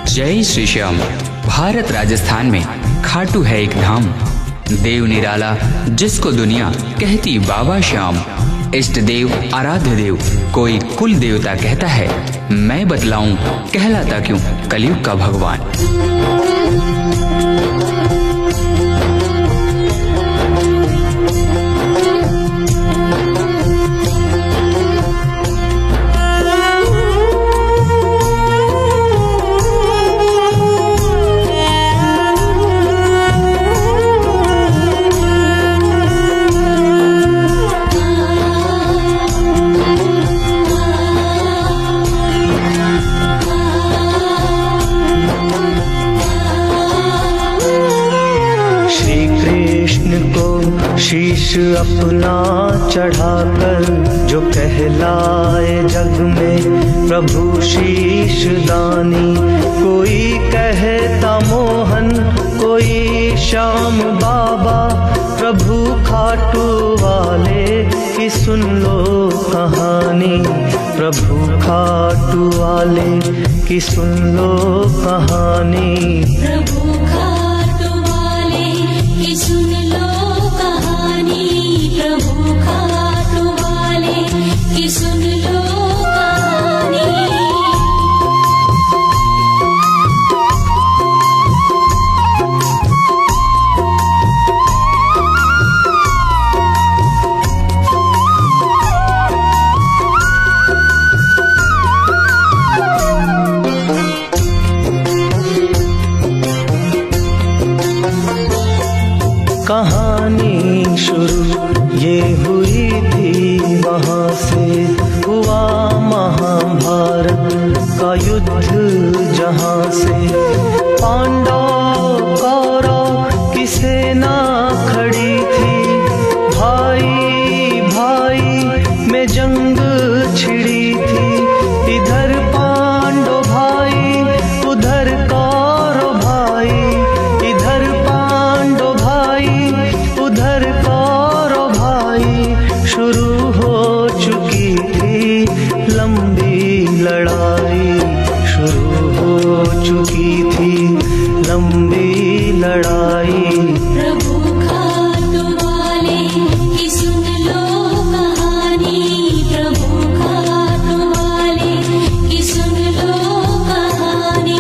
जय श्री श्याम। भारत राजस्थान में खाटू है एक धाम, देव निराला जिसको दुनिया कहती बाबा श्याम। इष्ट देव आराध्य देव कोई कुल देवता कहता है, मैं बतलाऊं कहलाता क्यों कलयुग का भगवान। शीश अपना चढ़ाकर जो कहलाए जग में प्रभु शीश दानी। कोई कहता मोहन कोई श्याम बाबा, प्रभु खाटू वाले की सुन लो कहानी। प्रभु खाटू वाले की सुन लो कहानी। प्रभु खाटू वाले की सुन लो कहानी। प्रभु खाटू वाले की सुन लो कहानी। कहानी शुरू ये हुई थी वहाँ से, हुआ महाभारत का युद्ध जहाँ से। पांडव कौरव की सेना खड़ी थी, भाई भाई में जंग छिड़ी थी। इधर पांडव भाई उधर कौरव भाई, इधर पांडव भाई उधर कौरव भाई। शुरू हो चुकी थी लंबी लड़ाई, शुरू हो चुकी थी लंबी लड़ाई। प्रभु खाटू वाले की सुन लो कहानी। प्रभु खाटू वाले की सुन लो कहानी।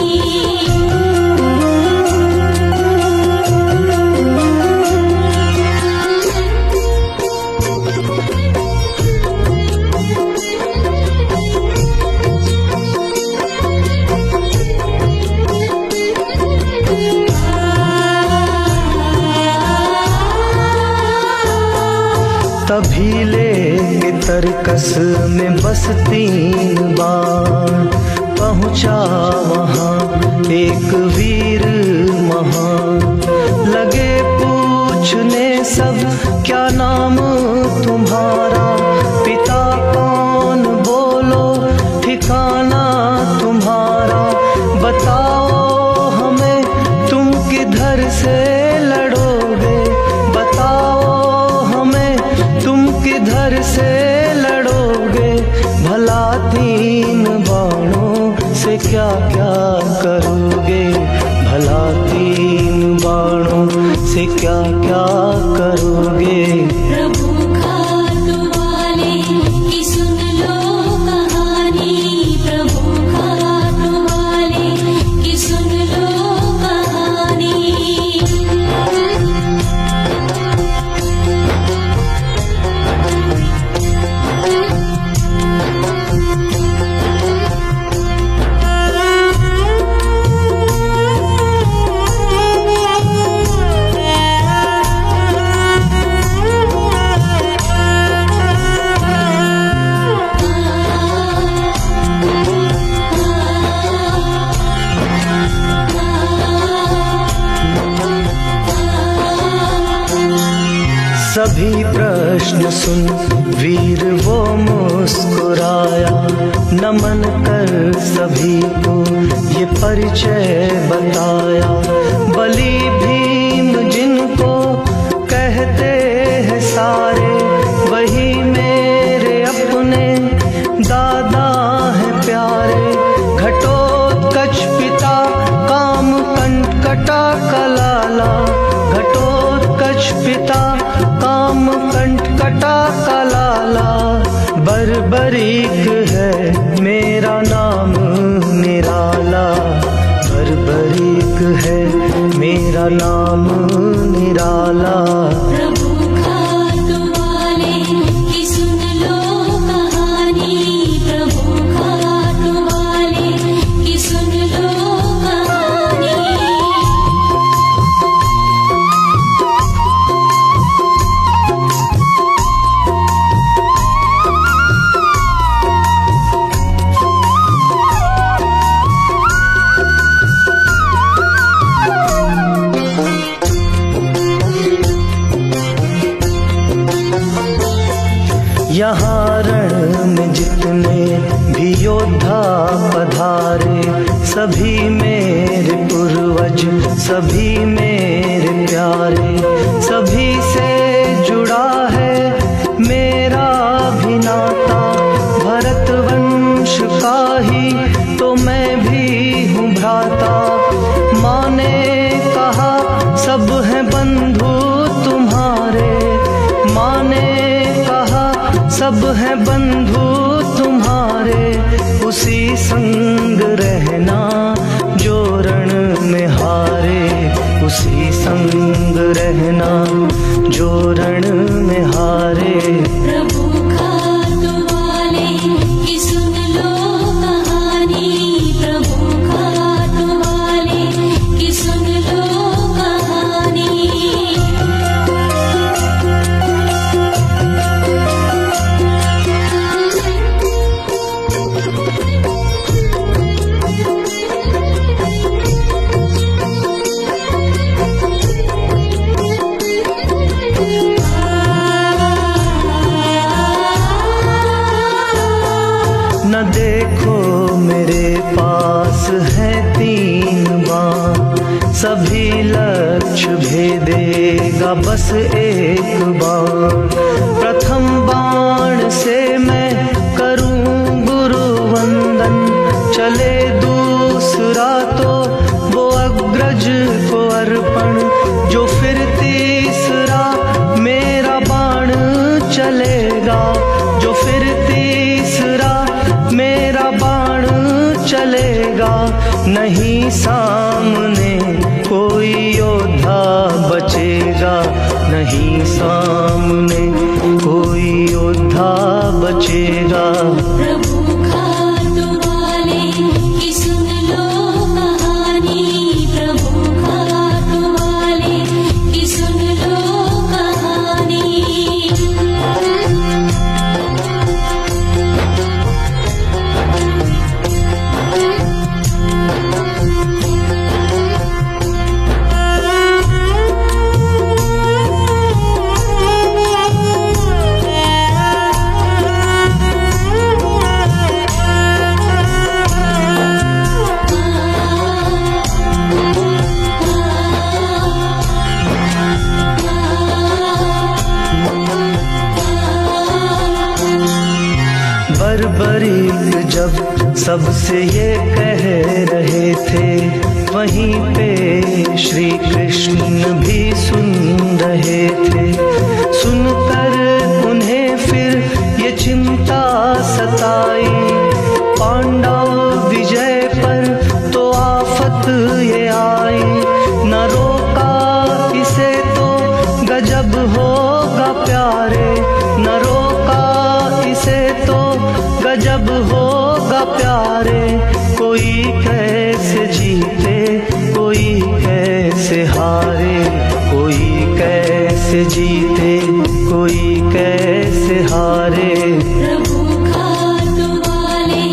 तभी लेके तरकस में बस 3 बार पहुँचा वहाँ एक वीर महान। लगे पूछने सब क्या नाम तुम्हारा, पिता कौन बोलो ठिकाना तुम्हारा। बताओ हमें तुम किधर से लड़ोगे, बताओ हमें तुम किधर से लड़ोगे। भला 3 बाणों से क्या क्या करोगे, भला 3 बाणों से क्या क्या करोगे। प्रभु खाटू वाले की सुन लो कहानी। प्रभु खाटू वाले की सुन लो कहानी। सभी प्रश्न सुन वीर वो मुस्कुराया, नमन कर सभी को ये परिचय बताया। बलि भीम जिनको कहते हैं सारे, वही मेरे अपने दादा हैं प्यारे। घटोत्कच पिता नाम निराला। प्रभु खाटू वाले की सुन लो कहानी, प्रभु खाटू वाले की सुन लो कहानी। यहाँ रण में जितने भी योद्धा पधारे, सभी मेरे पूर्वज, सभी मेरे प्यारे, सभी से जुड़ा है मेरा भी नाता। भरत वंश का ही तो मैं भी हूँ भ्राता। माँ ने कहा सब हैं बंधु तुम्हारे, माँ ने सब हैं बंधु तुम्हारे। उसी संग रहना जो रण में हारे, उसी संग रहना जो रण में हारे। प्रभु खाटू वाले की सुन लो कहानी, प्रभु खाटू वाले की सुन लो कहानी। न देखो मेरे पास है 3 बाण, सभी लक्ष्य भेदेगा बस एक बाण। प्रथम बाण से मैं करूं गुरु वंदन, चले दूसरा तो वो अग्रज को अर्पण। जो फिर तीसरा मेरा बाण चलेगा, जो फिर तीसरा मेरा बाण चलेगा। नहीं सामने कोई योद्धा बचेगा, नहीं सामने कोई योद्धा बचेगा। प्रभु खाटू वाले की सुन लो कहानी, प्रभु खाटू वाले की सुन लो कहानी। बर्बरीक जब सबसे ये कह रहे थे, वहीं पे श्री कृष्ण भी सुन रहे थे। सुनकर उन्हें फिर ये चिंता सताई, पांडव विजय पर तो आफत ये आई। न रोका इसे तो गजब होगा प्यारे, न रोका इसे तो गजब होगा प्यारे। कोई कैसे जीते, कोई कैसे हारे, कोई कैसे जीते, कोई कैसे हारे। प्रभु खाटू वाले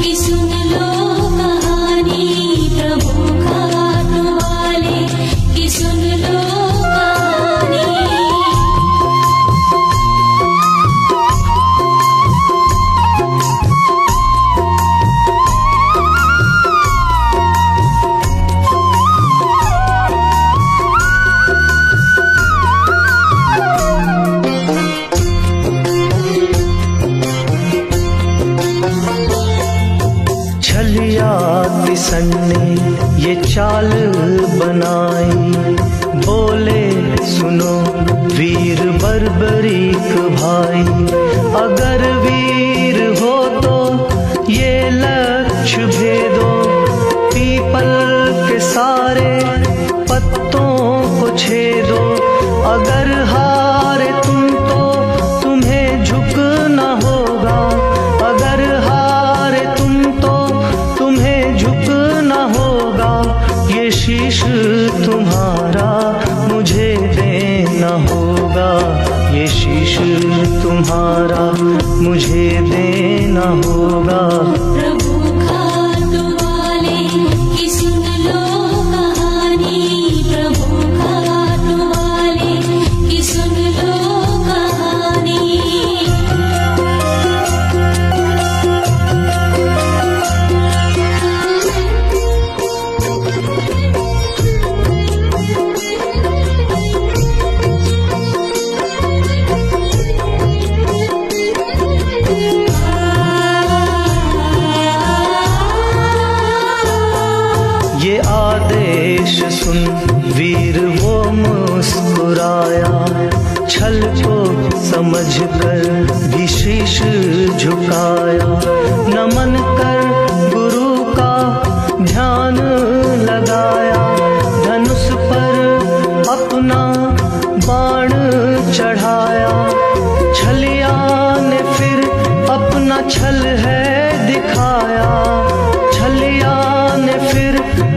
की सुन लो कहानी, प्रभु खाटू वाले की सुन लो कहानी। तिसन ने ये चाल बनाई, बोले सुनो वीर बर्बरीक भाई। अगर वीर हो तो ये लक्ष्य भेदो, पीपल के सारे पत्तों छेदो। अगर हारे तुम तो तुम्हें झुकना होगा। अगर हारे तुम तो तुम्हें झुकना होगा। ये शीश तुम्हारा मुझे देना होगा। ये शीश तुम्हारा मुझे देना होगा। प्रभु खाटू वाले की सुन लो कहानी। प्रभु खाटू वाले की सुन लो कहानी। ये आदेश सुन वीर वो मुस्कुराया। छल को समझकर भी शीश झुकाया। नमन कर गुरु का ध्यान लगाया। धनुष पर अपना बाण चढ़ाया। छलिया ने फिर अपना छल है दिखाया। छलिया ने फिर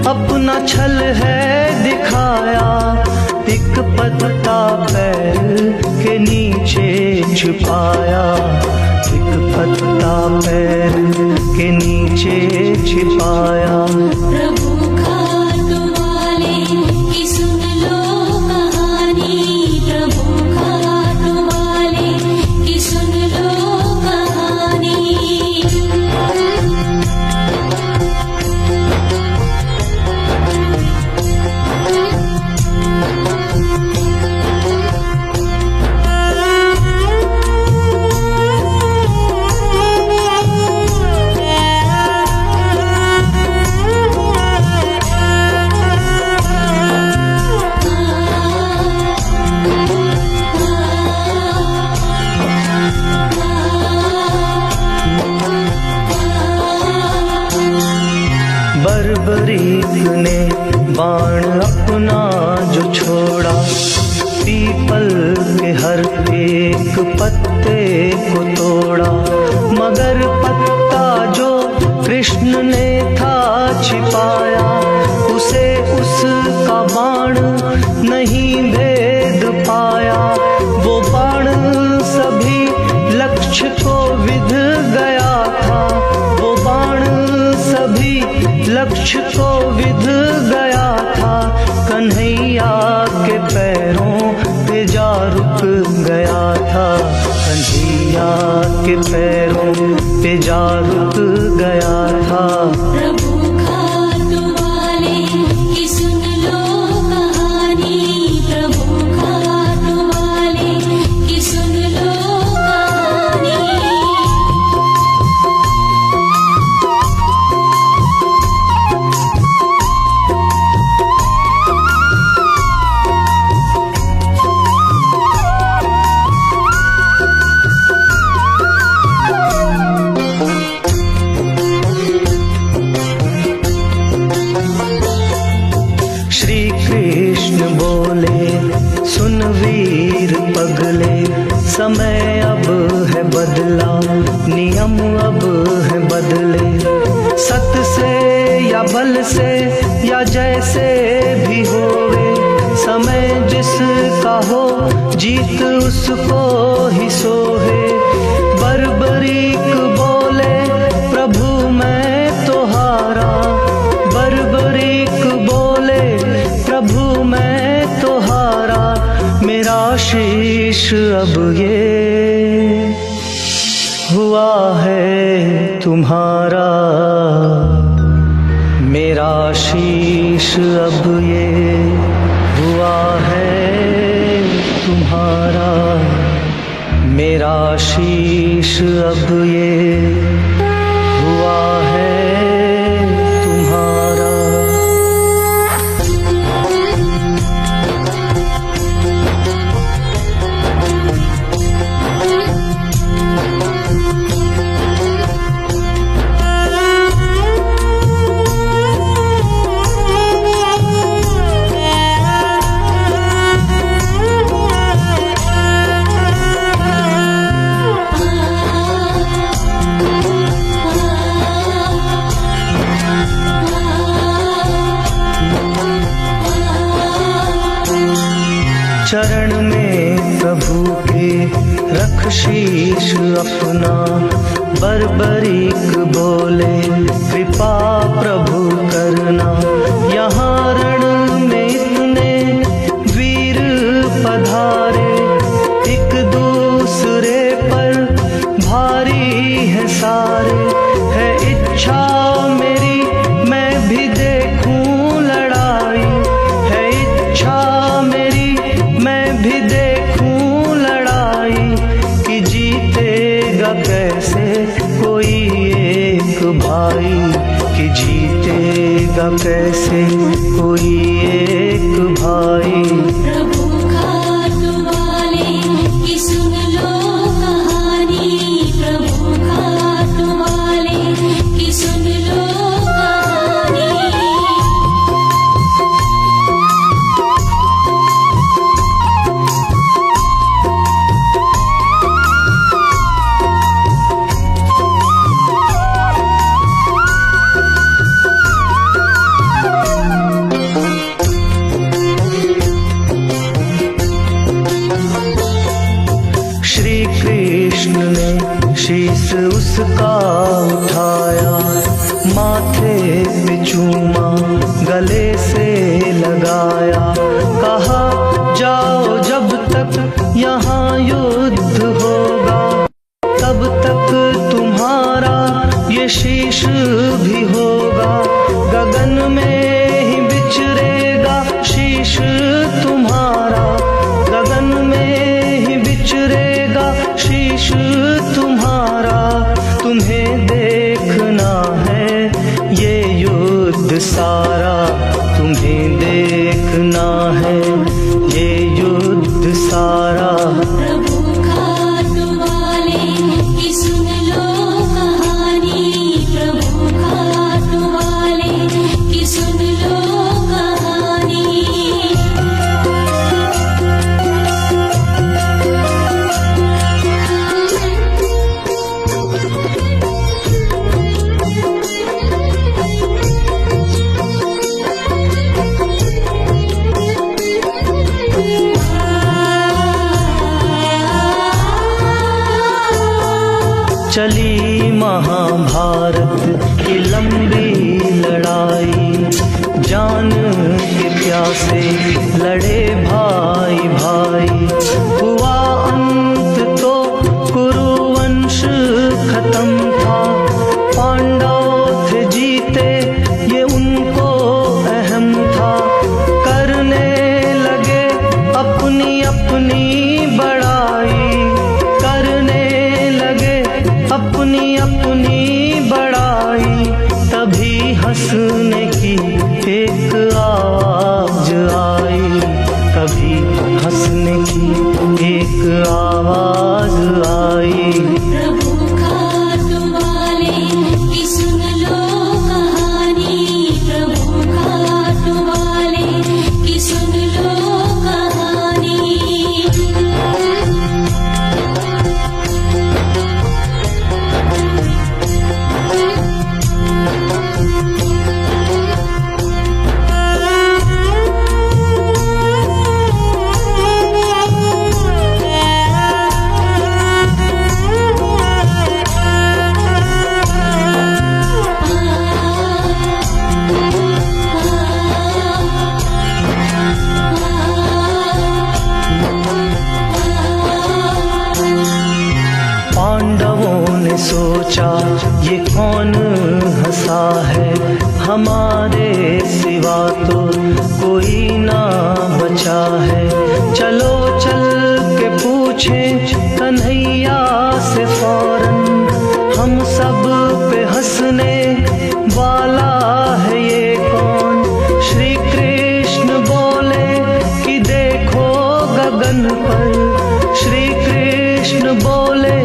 अपना छल है दिखाया। एक पत्ता पैर के नीचे छुपाया। एक पत्ता पैर के नीचे छिपाया। प्रभु खाटू वाले की सुन लो कहानी। प्रभु खाटू वाले की सुन लो कहानी। बर्बरीक ने बाण अपना जो छोड़ा। पीपल के हर एक पत्ते को तोड़ा। मगर पत्ता जो कृष्ण ने था छिपाया। उसे उसका बाण नहीं भेद पाया। वो बाण सभी लक्ष्य को विध गया था। वो बाण सभी लक्ष्य को विध गया था। कन्हैया के पैरों पे जा रुक गया था। कन्हैया के पैरों पे जा रुक गया था। प्रभु खाटू वाले की सुन लो कहानी। प्रभु खाटू वाले की सुन लो कहानी। श्री कृष्ण बोले सुन वीर पगले। समय अब है बदला, नियम अब है बदले। सत से या बल से या जैसे भी होवे। समय जिसका हो जीत उसको ही सोहे। बर्बरीक बोले प्रभु मैं तो हारा। बर्बरीक बोले प्रभु मैं तो हारा। मेरा शीश अब ये हुआ है तुम्हारा। मेरा शीश अब ये हुआ है तुम्हारा। मेरा शीश अब ये हुआ है तुम्हारा। चरण में प्रभु के रख शीश अपना। बर्बरीक बोले कृपा प्रभु करना। यहाँ रण में इतने वीर पधारे, एक दूसरे पर भारी है सारे। है इच्छा मेरी मैं भी देखूं लड़ाई, है इच्छा मेरी मैं भी देखूं लड़ाई। कि जीतेगा कैसे कोई एक भाई, कि जीतेगा कैसे कोई एक भाई। प्रभु खाटू वाले की सुन लो कहानी, प्रभु खाटू वाले की सुन लो कहानी। श्री कृष्ण ने शीस उसका उठाया, माथे पे चूमा गले से लगाया। कहा जाओ जब तक यहाँ युद्ध होगा, तब तक तुम्हारा ये शीश भी होगा। गगन में ही बिचरेगा शीश तुम्हारा, गगन में ही बिचरेगा शीश तुम्हारा। तुम्हें देखना है ये युद्ध सारा, तुम्हें देखना है ये युद्ध सारा। प्रभु खाटू वाले की सुन लो कहानी, प्रभु खाटू वाले की सुन लो कहानी। चली महाभारत की लंबी लड़ाई, जान के प्यासे लड़े भाई भाई। हुआ अंत तो कुरुवंश खत्म था, पांडव थे जीते ये उनको अहम था। करने लगे अपनी अपनी बड़ाई, करने लगे अपनी अपनी बड़ाई। तभी हंसने की एक आवाज आई, तभी हंसने की एक आवाज आई। प्रभु खाटू वाले की सुन लो कहानी, प्रभु खाटू वाले की सुन लो कहानी। पांडवों ने सोचा ये कौन हंसा है, हमारे सिवा तो कोई ना बचा है। चलो चल के पूछें कन्हैया से फौरन, हम सब पे हंसने वाला है ये कौन। श्री कृष्ण बोले कि देखो गगन पर, श्री कृष्ण बोले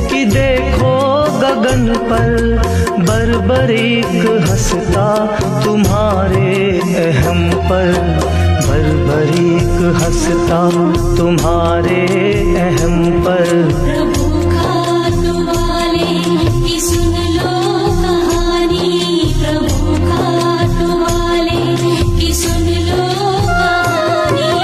कि देखो गगन पर। बर्बरीक हंसता तुम्हारे अहम पर, बर्बरीक हंसता तुम्हारे अहम पर। प्रभु खाटू वाले की सुन लो कहानी, प्रभु खाटू वाले की सुन लो कहानी।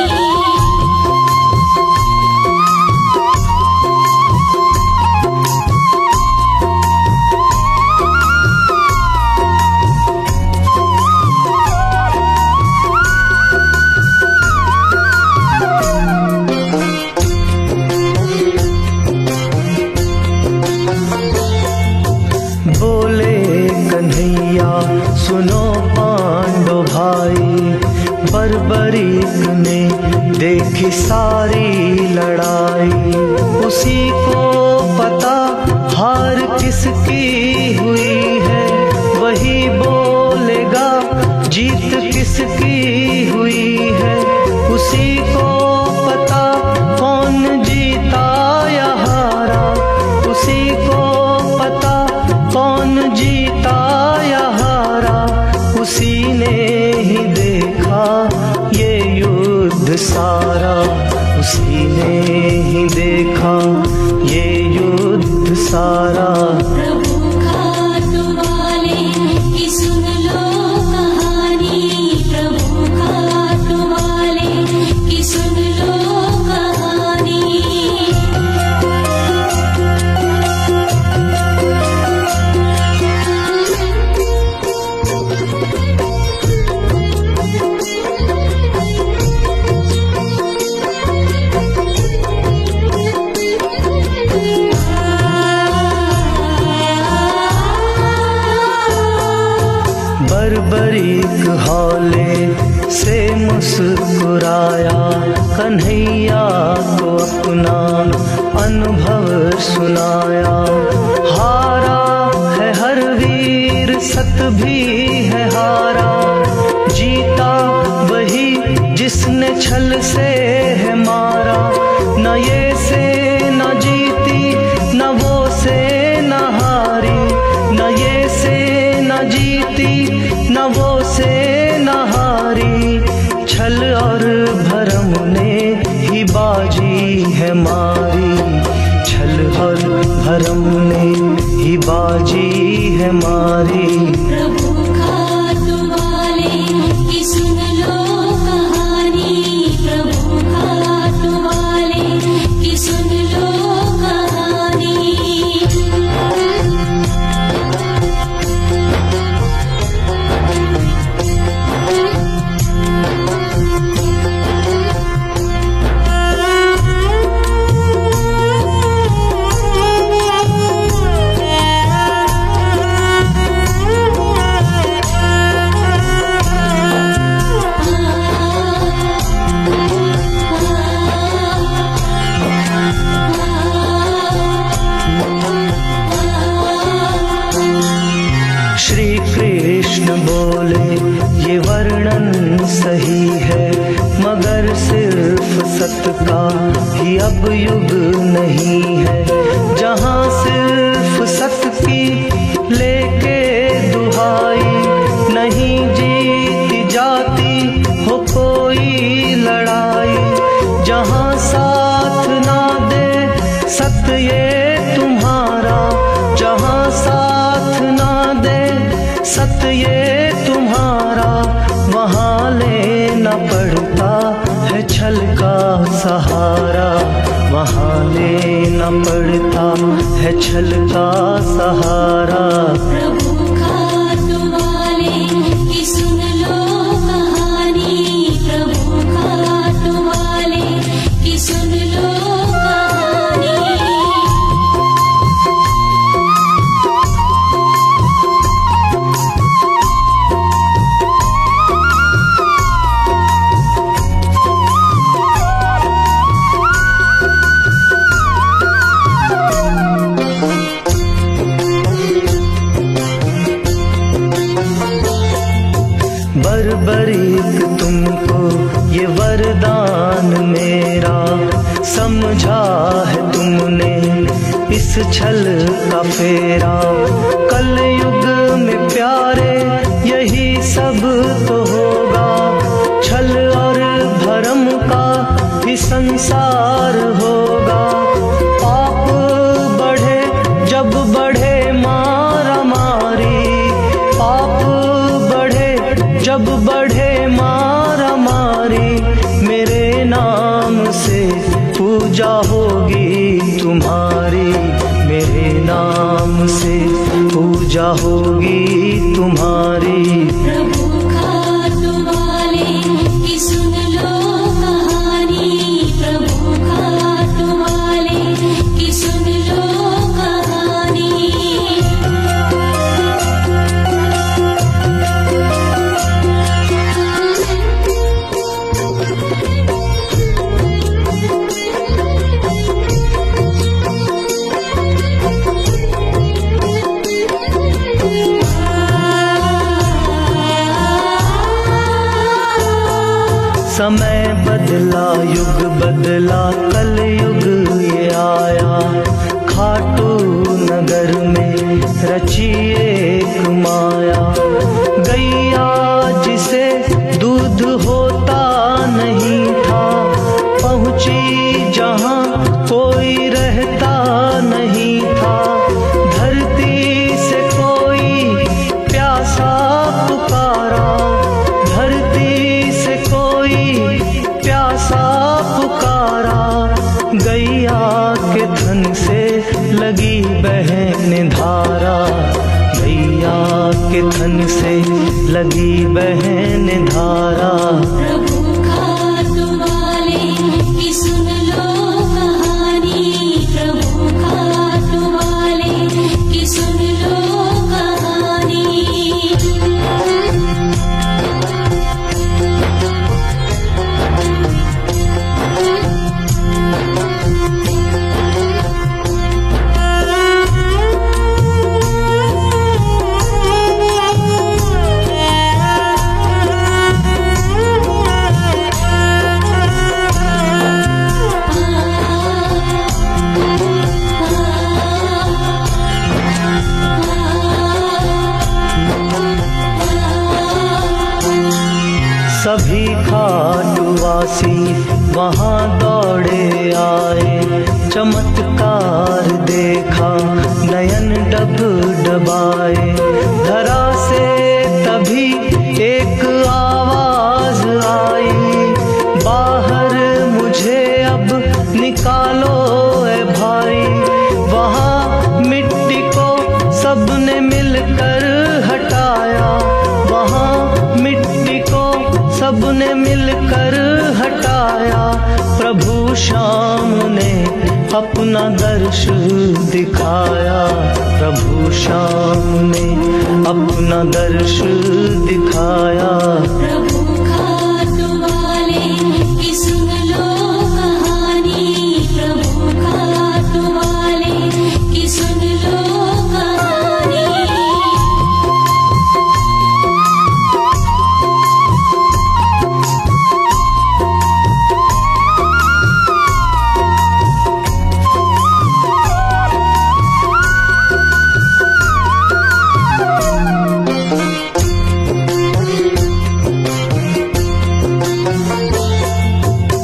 एक ने देखी सारी लड़ाई, उसी को पता हार किसकी हुई है, वही बोलेगा जीत किसकी हुई है। उसी को पता कौन जीता या हारा, उसी को पता कौन जीता या हारा, उसी ने ही देखा ये युद्ध सारा, उसी ने ही देखा ये युद्ध सारा। प्रभु खाटूवाले की सुन लो कहानी, प्रभु खाटूवाले की सुन लो कहानी। बरबरीक हौले से मुस्कुराया, कन्हैया को अपना अनुभव सुनाया। हारा है हर वीर सत भी है हारा, जीता वही जिसने छल से है मारा। न ये से न जीती न वो से न हारी, न ये से न जीती न वो से न हारी। छल और भरम ने ही बाजी है मारी, छल और भरम ने ही बाजी है मारी। प्रभु खाटूवाले की सुन लो कहानी, प्रभु खाटूवाले की सुन लो कहानी। श्री कृष्ण बोले ये वर्णन सही है, मगर सिर्फ सत का ही अब युग नहीं है। जहाँ सिर्फ सत की लेके दुहाई, नहीं जीती जाती हो कोई लड़ाई। जहाँ साथ ना दे सत ये तुम्हारा, जहाँ साथ ना दे सत ये तुम्हारा, वहाँ लेना पड़ता है छल का सहारा, वहाँ लेना पड़ता है छल का सहारा। प्रभु खाटूवाले की सुन लो कहानी, प्रभु खाटूवाले की सुन लो कहानी। बरबरीक तुमको ये वरदान मेरा, समझा है तुमने इस छल का फेरा। कल युग में प्यारे यही सब तो होगा, छल और भरम का ही संसार होगा। पाप बढ़े जब बढ़े मारा मारी, पाप बढ़े जब बढ़े मारा मारी। मेरे नाम से पूजा होगी तुम्हारी, मेरे नाम से पूजा होगी तुम्हारी। प्रभु खाटूवाले की सुन लो कहानी, प्रभु खाटूवाले की सुन लो कहानी। समय बदला युग बदला कल युग ये आया, खाटू नगर में रची एक माया। गैया जिसे दूध होता नहीं था, पहुंची जहां कोई रहता नहीं था। धरती से कोई प्यासा पुकारा, धरती से कोई प्यासा पुकारा। गैया के थन से लगी बहन धारा, गैया के थन से लगी बहन धारा। प्रभु खाटू वाले की सुन लो कहानी, प्रभु खाटू वाले की सुन लो कहानी। सभी खाटूवासी वहाँ दौड़े आए, चमत्कार देखा नयन डब डबाए। धरा से तभी एक आवाज आई, बाहर मुझे अब निकालो ए भाई। वहाँ मिट्टी को सबने मिलकर हटाया, वहाँ मिट्टी को सबने मिलकर हटाया। प्रभु श्याम ने अपना दर्श दिखाया, प्रभु श्याम ने अपना दर्श दिखाया। प्रभु खाटू वाले की सुन लो कहानी, प्रभु खाटू वाले की सुन लो कहानी।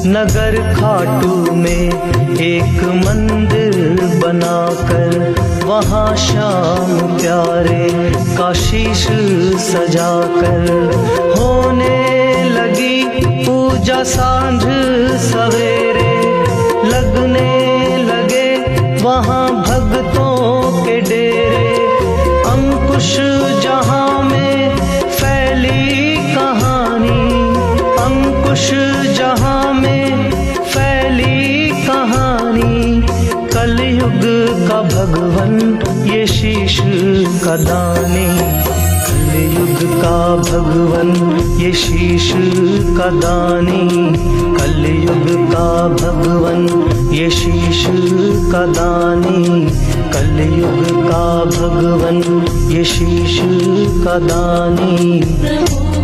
नगर खाटू में एक मंदिर बनाकर, वहाँ श्याम प्यारे का शीश सजाकर। होने लगी पूजा सांझ सवेरे, लगने लगे वहाँ भक्तों के डेरे। अंकुश जहाँ में फैली कहानी, अंकुश जहाँ में फैली कहानी। कलयुग का भगवन ये शीश का दानी, कलयुग का भगवन ये शीश का दानी। कलयुग का भगवन ये शीश का दानी, कलयुग का भगवन ये शीश का दानी। प्रभु